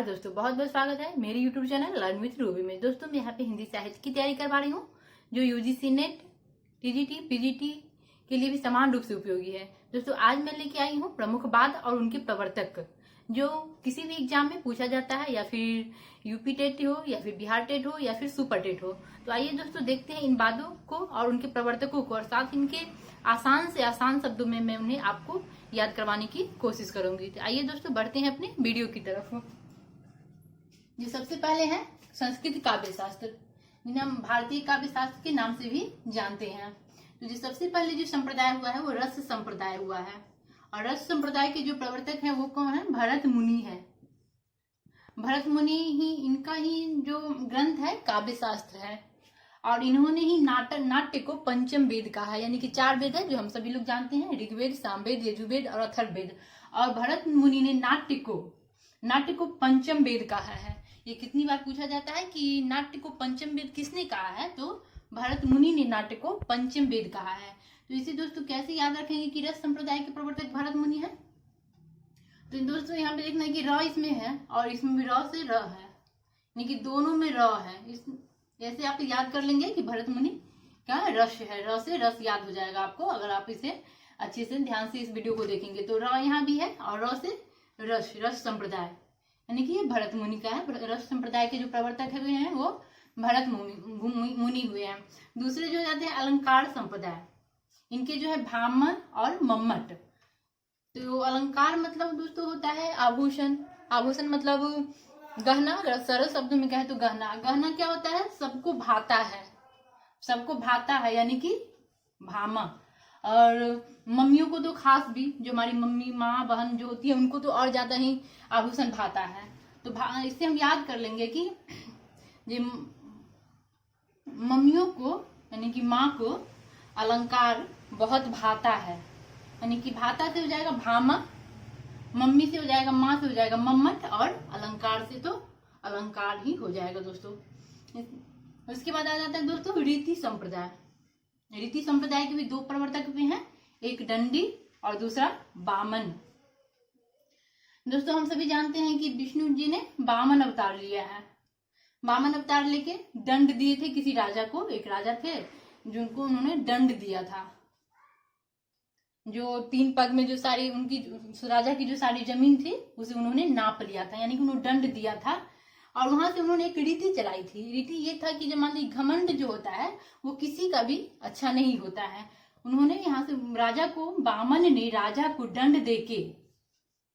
दोस्तों, बहुत बहुत स्वागत है मेरे YouTube channel learn with Ruby में। दोस्तों, मैं यहाँ पे हिंदी साहित्य की तैयारी करवा रही हूँ जो यूजीसी नेट, टीजीटी, पीजीटी के लिए भी समान रूप से उपयोगी है। दोस्तों, आज मैं लेके आई हूँ प्रमुख वाद और उनके प्रवर्तक, जो किसी भी एग्जाम में पूछा जाता है, या फिर यूपी टेट हो, या फिर बिहार टेट हो, या फिर सुपर टेट हो। तो आइए दोस्तों, देखते हैं इन वादों को और उनके प्रवर्तकों को, और साथ इनके आसान से आसान शब्दों में मैं उन्हें आपको याद करवाने की कोशिश करूंगी। तो आइए दोस्तों, बढ़ते हैं अपने वीडियो की तरफ। जो सबसे पहले है संस्कृत काव्य शास्त्र, जिन्हें हम भारतीय काव्य शास्त्र के नाम से भी जानते हैं। तो जो सबसे पहले जो संप्रदाय हुआ है वो रस संप्रदाय हुआ है, और रस संप्रदाय के जो प्रवर्तक हैं वो कौन है? भरत मुनि है। भरत मुनि ही, इनका ही जो ग्रंथ है काव्य शास्त्र है, और इन्होंने ही नाट्य को पंचम वेद कहा है। यानी कि 4 वेद है जो हम सभी लोग जानते हैं, ऋग्वेद, सामवेद, यजुर्वेद और अथर्ववेद। और भरत मुनि ने नाट्य को पंचम वेद कहा है। ये कितनी बार पूछा जाता है कि नाट्य को पंचम वेद किसने कहा है? तो भरत मुनि ने नाट्य को पंचम वेद कहा है। तो इसे दोस्तों कैसे याद रखेंगे कि रस संप्रदाय के प्रवर्तक भरत मुनि है? तो दोस्तों यहाँ पे देखना है कि र इसमें है और इसमें भी र से र है, यानी कि दोनों में र है। ऐसे आप याद कर लेंगे कि भरत मुनि क्या रस है, र से रस याद हो जाएगा आपको, अगर आप इसे अच्छे से ध्यान से इस वीडियो को देखेंगे। तो र यहाँ भी है और र से रस संप्रदाय, यानी कि ये भरत मुनि का है। रस संप्रदाय के जो प्रवर्तक हुए हैं वो भरत मुनि हुए हैं। दूसरे जो जाते हैं अलंकार संप्रदाय, इनके जो है भामन और मम्मट। तो अलंकार मतलब दोस्तों होता है आभूषण। आभूषण मतलब गहना। अगर सरल शब्दों में कहे तो गहना क्या होता है? सबको भाता है, सबको भाता है, यानी कि भामा। और मम्मियों को तो खास भी, जो हमारी मम्मी, माँ, बहन जो होती है उनको तो और ज्यादा ही आभूषण भाता है। तो इससे हम याद कर लेंगे कि ये मम्मियों को, यानी कि माँ को अलंकार बहुत भाता है, यानी कि भाता से हो जाएगा भामा, मम्मी से हो जाएगा, माँ से हो जाएगा मम्मट, और अलंकार से तो अलंकार ही हो जाएगा दोस्तों। उसके बाद आ जाता है दोस्तों रीति संप्रदाय। रीति संप्रदाय के भी 2 प्रवर्तक भी हैं, एक दंडी और दूसरा वामन। दोस्तों हम सभी जानते हैं कि विष्णु जी ने वामन अवतार लिया है। वामन अवतार लेके दंड दिए थे किसी राजा को। एक राजा थे जिनको उन्होंने दंड दिया था, जो 3 पग में जो सारी उनकी राजा की जो सारी जमीन थी उसे उन्होंने नाप लिया था, यानी कि उन्होंने दंड दिया था। और वहां से उन्होंने एक रीति चलाई थी। रीति ये था कि जब मान ली घमंड जो होता है वो किसी का भी अच्छा नहीं होता है। उन्होंने यहाँ से राजा को, वामन ने राजा को दंड देके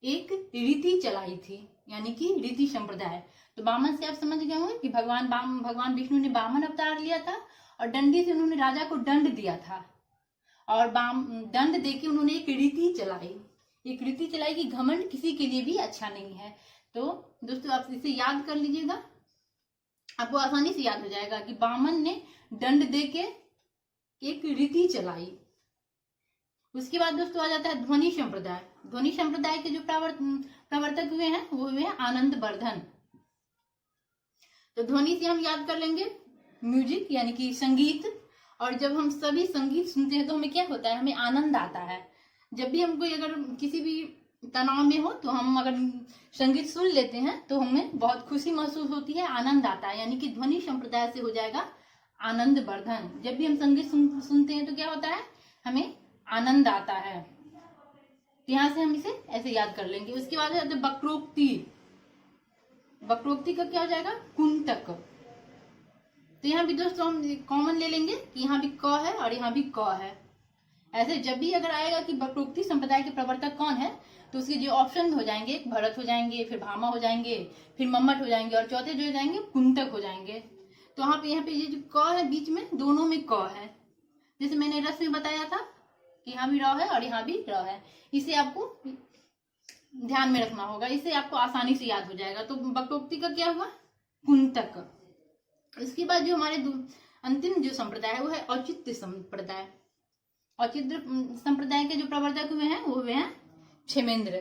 एक रीति चलाई थी, यानी कि रीति संप्रदाय। तो वामन से आप समझ गए होंगे कि भगवान विष्णु ने वामन अवतार लिया था, और दंडी से उन्होंने राजा को दंड दिया था, और दंड देके उन्होंने एक रीति चलाई कि घमंड किसी के लिए भी अच्छा नहीं है। तो दोस्तों आप इसे याद कर लीजिएगा, आपको आसानी से याद हो जाएगा कि वामन ने दंड देके एक रीति चलाई। उसके बाद दोस्तों आ जाता है ध्वनि संप्रदाय। ध्वनि संप्रदाय के जो प्रवर्तक हुए हैं वो हुए हैं आनंद वर्धन। तो ध्वनि से हम याद कर लेंगे म्यूजिक, यानी कि संगीत। और जब हम सभी संगीत सुनते हैं तो हमें क्या होता है? हमें आनंद आता है। जब भी हमको अगर किसी भी तनाव में हो तो हम अगर संगीत सुन लेते हैं तो हमें बहुत खुशी महसूस होती है, आनंद आता है, यानी कि ध्वनि संप्रदाय से हो जाएगा आनंद वर्धन। जब भी हम संगीत सुनते हैं तो क्या होता है? हमें आनंद आता है। तो यहाँ से हम इसे ऐसे याद कर लेंगे। उसके बाद है वक्रोक्ति। वक्रोक्ति का क्या हो जाएगा? कुंतक। तो यहाँ भी दोस्तों हम कॉमन ले लेंगे कि यहाँ भी क है और यहाँ भी क है। ऐसे जब भी अगर आएगा कि वक्रोक्ति संप्रदाय के प्रवर्तक कौन है तो उसके जो ऑप्शन हो जाएंगे, एक भरत हो जाएंगे, फिर भामा हो जाएंगे, फिर मम्मट हो जाएंगे, और चौथे जो हो जाएंगे कुंतक हो जाएंगे। तो यहाँ पे ये जो क है बीच में, दोनों में क है। जैसे मैंने रस में बताया था कि यहाँ भी र है और यहाँ भी र है। इसे आपको ध्यान में रखना होगा, इसे आपको आसानी से याद हो जाएगा। तो वक्रोक्ति का क्या हुआ? कुंतक। इसके बाद जो हमारे अंतिम जो संप्रदाय है वो है औचित्य संप्रदाय। औचित्य संप्रदाय के जो प्रवर्तक हुए हैं वो हुए हैं क्षेमेंद्र।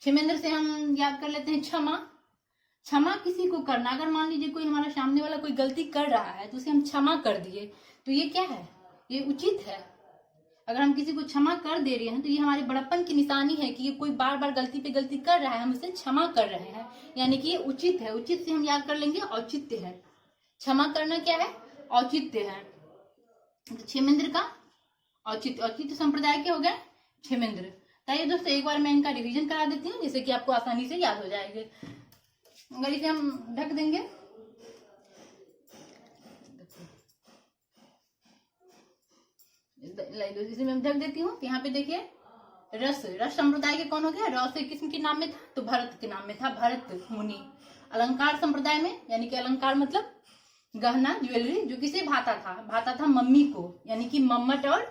क्षेमेंद्र से हम याद कर लेते हैं क्षमा किसी को करना। अगर मान लीजिए कोई हमारा सामने वाला कोई गलती कर रहा है तो उसे हम क्षमा कर दिए, तो ये क्या है? ये उचित है। अगर हम किसी को क्षमा कर दे रहे हैं तो ये हमारे बड़प्पन की निशानी है कि ये कोई बार बार गलती पे गलती कर रहा है, हम उसे क्षमा कर रहे हैं, यानी कि ये उचित है। उचित से हम याद कर लेंगे औचित्य है। क्षमा करना क्या है? औचित्य है। तो क्षेमेंद्र का औचित्य, औचित्य संप्रदाय के हो गए क्षेमेंद्र। ताइए दोस्तों एक बार मैं इनका रिवीजन करा देती हूँ जिससे कि आपको आसानी से याद हो जाएगा। अगर इसे हम ढक देंगे, इसे मैं ढक देती हूँ। यहाँ पे देखिए रस, रस संप्रदाय के कौन हो गया? रस किस्म के नाम में था तो भरत के नाम में था, भरत मुनि। अलंकार संप्रदाय में, यानी कि अलंकार मतलब गहना ज्वेलरी, जो किसे भाता था? भाता था मम्मी को, यानी कि मम्मट और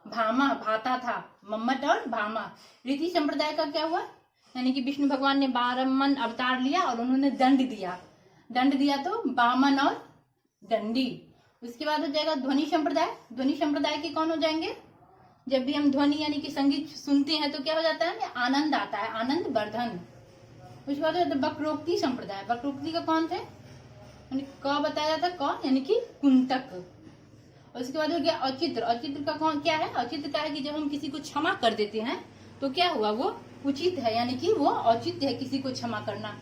भामा भाता था, मम्मट और भामा। रीति संप्रदाय का क्या हुआ? यानी कि विष्णु भगवान ने 12 अवतार लिया और उन्होंने दंड दिया, दंड दिया तो बामन और दंडी। उसके बाद हो जाएगा ध्वनि संप्रदाय। ध्वनि संप्रदाय के कौन हो जाएंगे? जब भी हम ध्वनि यानी कि संगीत सुनते हैं तो क्या हो जाता है? आनंद आता है, आनंद वर्धन। उसके बाद हो जाता वक्रोक्ति संप्रदाय। वक्रोक्ति का कौन थे? क बताया जाता, क यानी कि कुंतक। उसके बाद हो गया औचित्य। औचित्य का कौन क्या है? औचित्य का है कि जब हम किसी को क्षमा कर देते हैं तो क्या हुआ? वो उचित है, यानी कि वो औचित्य है किसी को क्षमा करना।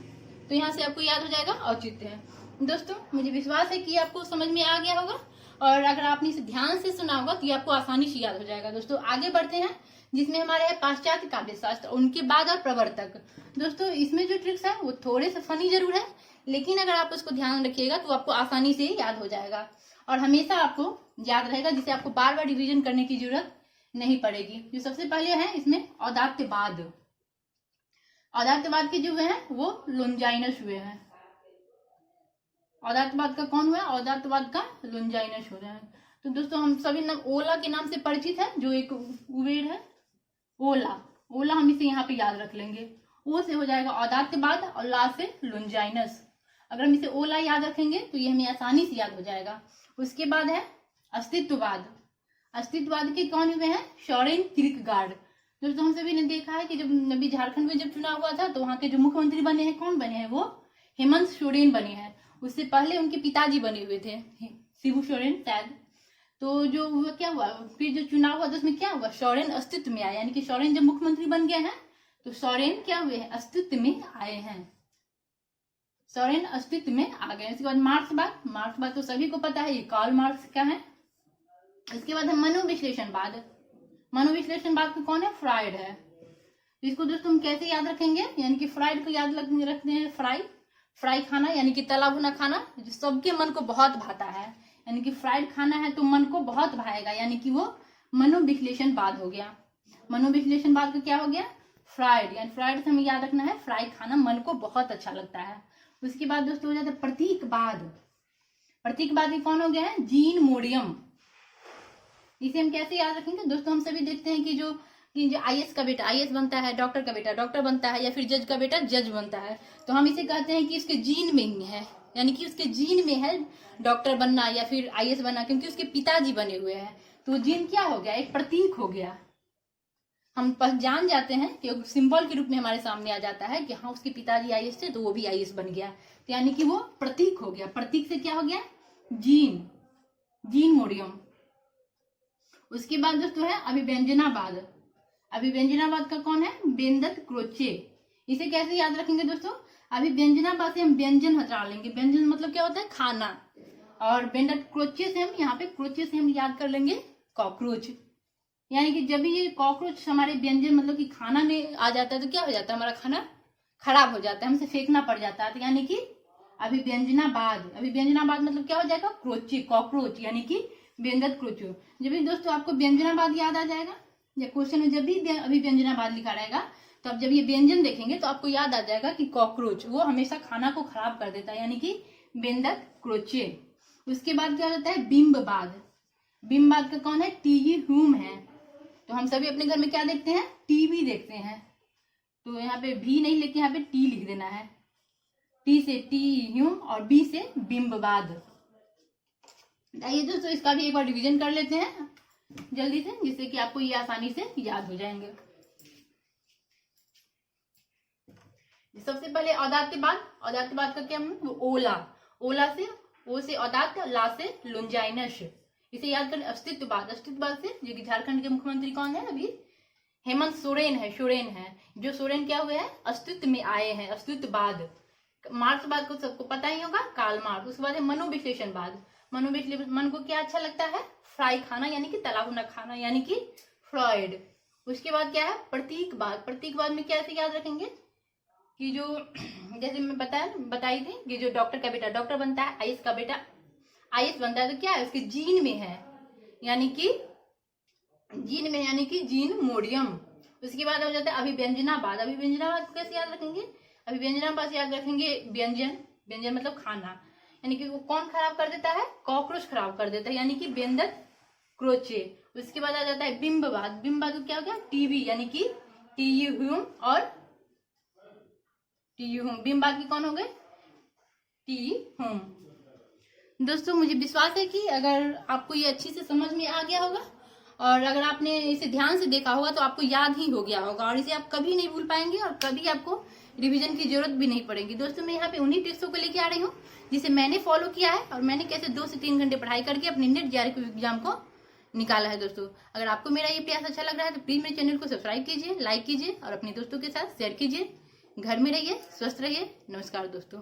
तो यहाँ से आपको याद हो जाएगा औचित्य है। दोस्तों मुझे विश्वास है कि आपको समझ में आ गया होगा, और अगर आपने इसे ध्यान से सुना होगा तो ये आपको आसानी से याद हो जाएगा। दोस्तों आगे बढ़ते हैं, जिसमें हमारे है पाश्चात्य काव्य शास्त्र, उनके बाद और प्रवर्तक। दोस्तों इसमें जो ट्रिक्स है वो थोड़े से फनी जरूर है, लेकिन अगर आप उसको ध्यान रखिएगा तो आपको आसानी से याद हो जाएगा और हमेशा आपको याद रहेगा, जिसे आपको बार बार रिवीजन करने की जरूरत नहीं पड़ेगी। जो सबसे पहले है इसमें औदात्यवाद। औदात्यवाद के जो हुए हैं वो लोंजाइनस हुए हैं। औदात्यवाद का कौन हुआ? औदात्यवाद का लोंजाइनस हो रहा है। तो दोस्तों हम सभी नाम ओला के नाम से परिचित है, जो एक उबेर है, ओला। ओला हम इसे यहाँ पे याद रख लेंगे। ओ से हो जाएगा औदात्यवाद और ला से लोंजाइनस। अगर हम इसे ओला याद रखेंगे तो ये हमें आसानी से याद हो जाएगा। उसके बाद है अस्तित्ववाद। अस्तित्ववाद के कौन हुए हैं? सोरेन किरकेगार्ड। दोस्तों हम सभी ने देखा है कि जब अभी झारखंड में जब चुनाव हुआ था तो वहां के जो मुख्यमंत्री बने हैं, कौन बने हैं? वो हेमंत सोरेन बने हैं। उससे पहले उनके पिताजी बने हुए थे, शिबू सोरेन शायद। तो जो हुआ क्या हुआ, फिर जो चुनाव हुआ तो उसमें क्या हुआ? सोरेन अस्तित्व में आया, यानी कि सोरेन जब मुख्यमंत्री बन गए हैं तो सोरेन क्या हुए हैं? अस्तित्व में आए हैं, सोरेन अस्तित्व में आ गए। इसके बाद मार्क्सवाद। मार्क्सवाद तो सभी को पता है, ये कार्ल मार्क्स का है। इसके बाद है मनोविश्लेषणवाद। मनोविश्लेषणवाद का कौन है? फ्राइड है। इसको दोस्तों हम कैसे याद रखेंगे? यानी कि फ्राइड को याद रखते हैं, फ्राई खाना, यानी कि तला भुना खाना जो सबके मन को बहुत भाता है, यानी कि फ्राइड खाना है तो मन को बहुत भाएगा, यानी कि वो मनोविश्लेषणवाद हो गया। मनोविश्लेषणवाद का क्या हो गया? फ्राइड, यानी फ्राइड से हमें याद रखना है फ्राई खाना मन को बहुत अच्छा लगता है। उसके बाद दोस्तों हो जाता है प्रतीकवाद। प्रतीकवाद के कौन हो गया है? जीन मोडियम। इसे हम कैसे याद रखेंगे? दोस्तों हम सभी देखते हैं कि जो आईएएस का बेटा आईएएस बनता है, डॉक्टर का बेटा डॉक्टर बनता है, या फिर जज का बेटा जज बनता है, तो हम इसे कहते हैं कि इसके जीन में ही है, यानी कि उसके जीन में है डॉक्टर बनना या फिर आईएएस बनना, क्योंकि उसके पिताजी बने हुए हैं। तो जीन क्या हो गया? एक प्रतीक हो गया। हम पहचान जाते हैं कि सिंबल के रूप में हमारे सामने आ जाता है कि हाँ उसके पिताजी आईएएस थे तो वो भी आईएएस बन गया, तो यानी कि वो प्रतीक हो गया। प्रतीक से क्या हो गया? जीन, जीन मोडियम। उसके बाद दोस्तों है अभिव्यंजनावाद। अभिव्यंजनावाद का कौन है? Benedetto Croce. इसे कैसे याद रखेंगे दोस्तों? अभिव्यंजनावाद से हम व्यंजन हटा लेंगे। व्यंजन मतलब क्या होता है? खाना। और बेंदत क्रोचे से हम यहाँ पे क्रोचे से हम याद कर लेंगे कॉकरोच, यानी कि जब ये कॉकरोच हमारे व्यंजन मतलब कि खाना में आ जाता है तो क्या हो जाता है? हमारा खाना खराब हो जाता है, हमसे फेंकना पड़ जाता है। तो यानी कि अभिव्यंजनावाद, अभिव्यंजनावाद मतलब क्या हो जाएगा? क्रोचे, कॉकरोच, यानी कि व्यंजन क्रोचो। जब भी दोस्तों आपको व्यंजनावाद याद आ जाएगा, या क्वेश्चन में जब भी अभिव्यंजनावाद लिखा रहेगा तो आप जब ये व्यंजन देखेंगे तो आपको याद आ जाएगा कि कॉकरोच वो हमेशा खाना को खराब कर देता है, यानी कि बेंदक क्रोचे। उसके बाद क्या होता है? बिंबवाद। बिंबवाद का कौन है? टीजी ह्यूम है। तो हम सभी अपने घर में क्या देखते हैं? टीवी देखते हैं। तो यहाँ पे भी नहीं लेके यहाँ पे टी लिख देना है। टी से टी ह्यूम और बी से बिंबवाद। आइए दोस्तों इसका भी एक बार रिवीजन कर लेते हैं जल्दी से, जिससे कि आपको ये आसानी से याद हो जाएंगे। सबसे पहले औदात्यवाद। औदात्यवाद का क्या? वो ओला। ओला से ओ से औदात्य, ला से लोंजाइनस, इसे याद करें अस्तित्ववाद। अस्तित्ववाद से, जो कि झारखंड के मुख्यमंत्री कौन है अभी, हेमंत सोरेन है। सोरेन है, जो सोरेन क्या हुए हैं, अस्तित्व में आए हैं, अस्तित्ववाद। मार्क्सवाद को सबको पता ही होगा, कार्ल मार्क्स। उसके बाद है मनोविश्लेषणवाद। मनोविश्लेषण, मन को क्या अच्छा लगता है, फ्राई खाना यानी कि तला भुना खाना, यानी कि फ्रॉइड। उसके बाद क्या है, प्रतीकवाद। प्रतीकवाद में क्या ऐसे याद रखेंगे कि जो जैसे मैं बताई थी कि जो डॉक्टर का बेटा डॉक्टर बनता है, आईएएस का बेटा आईएएस बनता है, तो क्या है, उसके जीन में है, यानी कि जीन मोडियम। उसके बाद हो जाता है अभिव्यंजनावाद। अभिव्यंजनावाद को कैसे याद रखेंगे, अभिव्यंजनावाद से याद रखेंगे व्यंजन। व्यंजन मतलब खाना, यानी कि वो कौन खराब कर देता है, कॉकरोच खराब कर देता है, यानी कि व्यंजक क्रोचे। उसके बाद आ जाता है बिंबवाद। बिंबवाद क्या हो गया, टीबी, यानी कि टीयू ह्यूम और टीयू ह्यूम। बिंबवाद की कौन हो गए, टी ह्यूम। दोस्तों मुझे विश्वास है कि अगर आपको ये अच्छी से समझ में आ गया होगा और अगर आपने इसे ध्यान से देखा होगा तो आपको याद ही हो गया होगा और इसे आप कभी नहीं भूल पाएंगे और कभी आपको रिवीजन की जरूरत भी नहीं पड़ेगी। दोस्तों मैं यहाँ पे उन्हीं टिप्सों को लेके आ रही हूँ जिसे मैंने फॉलो किया है और मैंने कैसे 2 से 3 घंटे पढ़ाई करके अपने नेट जेआरएफ एग्जाम को निकाला है। दोस्तों अगर आपको मेरा ये प्रयास अच्छा लग रहा है तो प्लीज मेरे चैनल को सब्सक्राइब कीजिए, लाइक कीजिए और अपने दोस्तों के साथ शेयर कीजिए। घर में रहिए, स्वस्थ रहिए। नमस्कार दोस्तों।